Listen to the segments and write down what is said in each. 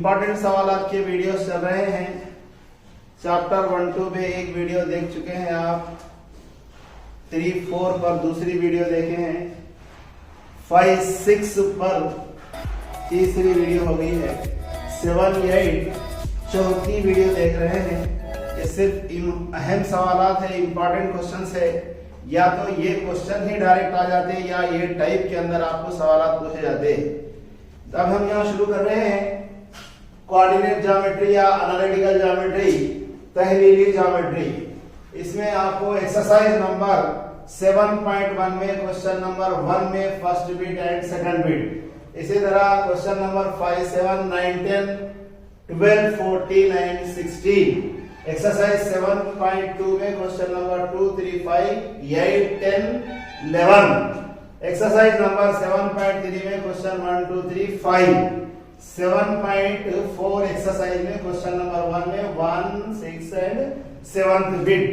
Important सवालात के videos चल रहे हैं। चैप्टर 1-2 में एक वीडियो देख चुके हैं आप, 3-4 पर दूसरी वीडियो देखे हैं, 5-6 पर तीसरी वीडियो हो गई है, 7-8 चौथी वीडियो देख रहे हैं। ये सिर्फ अहम सवालात है, इंपॉर्टेंट क्वेश्चंस है। या तो ये क्वेश्चन ही डायरेक्ट आ जाते हैं या ये टाइप के अंदर आपको सवालात पूछे जाते हैं। तो अब हम यहाँ शुरू कर रहे हैं कोऑर्डिनेट ज्योमेट्री या एनालिटिकल ज्योमेट्री, तहलीली ज्योमेट्री। इसमें आपको एक्सरसाइज नंबर 7.1 में क्वेश्चन नंबर 1 में first bit and second bit, इसी तरह क्वेश्चन नंबर 5, 7, 9, 10, 12, 14 एंड 16। एक्सरसाइज 7.2 में क्वेश्चन नंबर 2, 3, 5, 8, 10, 11। एक्सरसाइज नंबर 7.3 में क्वेश्चन 1, 2, 3, 5। 7.4 एक्सरसाइज में क्वेश्चन नंबर 1 में 1, 6 एंड 7th बिट।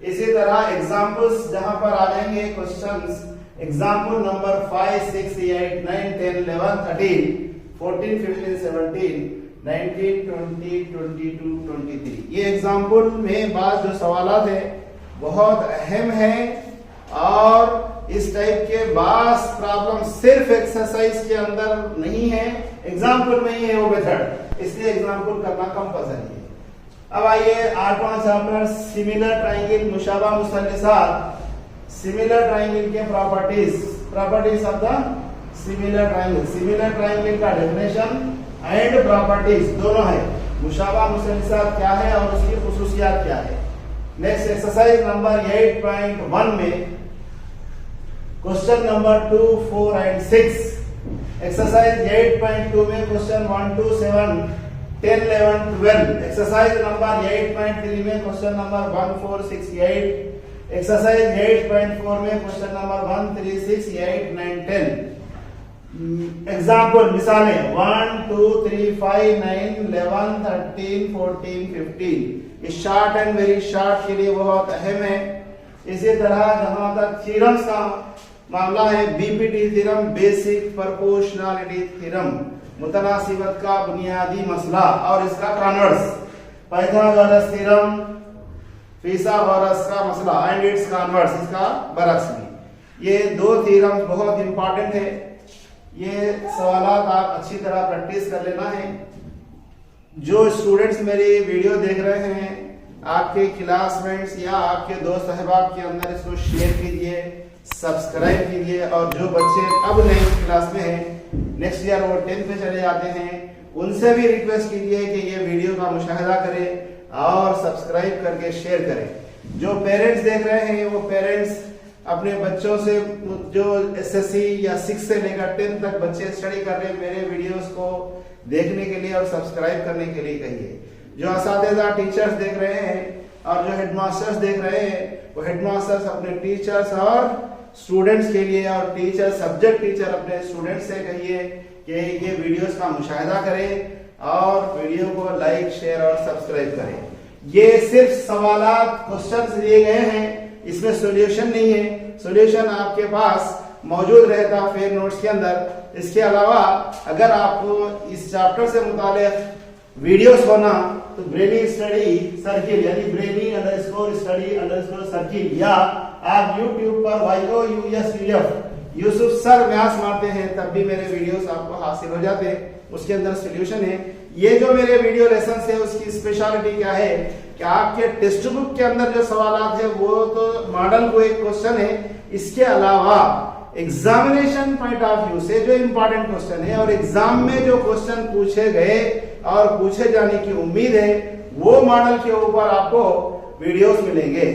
इसी तरह एग्जांपल्स जहां पर आ जाएंगे क्वेश्चंस, एग्जांपल नंबर 5, 6, 8, 9, 10, 11, 13, 14, 15, 17, 19, 20, 22, 23। ये एग्जाम्पल में बाद जो सवालात है बहुत अहम है और इस टाइप के बास प्रॉब्लम सिर्फ एक्सरसाइज के अंदर नहीं है, एग्जाम्पल में ही है वो मेथड, इसलिए एग्जाम्पल करना कंपल्सरी है। अब आइए 8वां chapter similar triangle मुशाबा मुसल्लिसात, similar triangle के properties of the similar triangle. Similar triangle का डेफिनेशन एंड प्रॉपर्टीज दोनों है, मुशाबा मुसल्लिसात क्या है और उसकी खुसूसियात क्या है। नेक्स्ट एक्सरसाइज नंबर 8.1 में क्वेश्चन नंबर 2, 4 एंड 6। एक्सरसाइज 8.2 में क्वेश्चन 1, 2, 7, 10, 11, 12। एक्सरसाइज नंबर 8.3 में क्वेश्चन नंबर 1, 4, 6, 8। एक्सरसाइज 8.4 में क्वेश्चन नंबर 1, 3, 6, 8, 9, 10। एग्जाम्पल मिसालें 1, 2, 3, 5, 9, 11, 13, 14, 15। ये शॉर्ट एंड वेरी शॉर्ट के लिए बहुत अहम है। इसी तरह जहां तक थ्योरम्स का मामला है, BPT theorem, basic proportionality theorem, मुतनासिबत का बुनियादी मसला और इसका कन्वर्स, पाइथागोरस थ्योरम, फिथागोरस का मसला एंड इट्स कन्वर्स, इसका बरक्स भी। ये दो थ्योरम्स बहुत इंपॉर्टेंट है। ये सवालात आप अच्छी तरह प्रैक्टिस कर लेना है। जो स्टूडेंट्स मेरी वीडियो देख रहे हैं, आपके क्लासमेट्स या आपके दोस्त अहबाब के अंदर इसको शेयर कीजिए, सब्सक्राइब कीजिए। और जो बच्चे अब नए क्लास में हैं, नेक्स्ट ईयर वो 10th में चले जाते हैं, उनसे भी रिक्वेस्ट कीजिए कि ये वीडियो का मुशाहिदा करें और सब्सक्राइब करके शेयर करें। जो पेरेंट्स देख रहे हैं वो पेरेंट्स अपने बच्चों से, जो एसएससी या 6 से लेकर 10th तक बच्चे स्टडी कर रहे हैं, मेरे वीडियोस को देखने के लिए और सब्सक्राइब करने के लिए कहिए। जो असातिज़ा टीचर्स देख रहे हैं और जो हेडमास्टर्स देख रहे हैं, वो हेडमास्टर्स अपने टीचर्स और स्टूडेंट्स के लिए और टीचर सब्जेक्ट टीचर अपने स्टूडेंट्स से कहिए कि ये वीडियोस का मुशाहिदा करें और वीडियो को लाइक, शेयर और सब्सक्राइब करें। ये सिर्फ सवालात क्वेश्चंस दिए गए हैं, इसमें सॉल्यूशन नहीं है। सॉल्यूशन आपके पास मौजूद रहता फेयर नोट्स के अंदर। इसके अलावा अगर आपको इस चैप्टर से मुताल्लिक वीडियोस होना तो ब्रेनी स्टडी सर्किल यानी ब्रेनी _स्टडी सर्किल, या आप YouTube पर YOUSUF यूसुफ सर मैथ्स मारते हैं तब भी मेरे वीडियोस आपको हासिल हो जाते हैं, उसके अंदर सॉल्यूशन है। ये जो मेरे वीडियो लेसन है उसकी स्पेशलिटी क्या है कि आपके टेक्स्ट बुक के अंदर जो सवालात है वो तो मॉडल को एक क्वेश्चन है, इसके अलावा एग्जामिनेशन पॉइंट ऑफ व्यू से जो इंपॉर्टेंट क्वेश्चन है और एग्जाम में जो क्वेश्चन पूछे गए और पूछे जाने की उम्मीद है, वो मॉडल के ऊपर आपको वीडियोस मिलेंगे।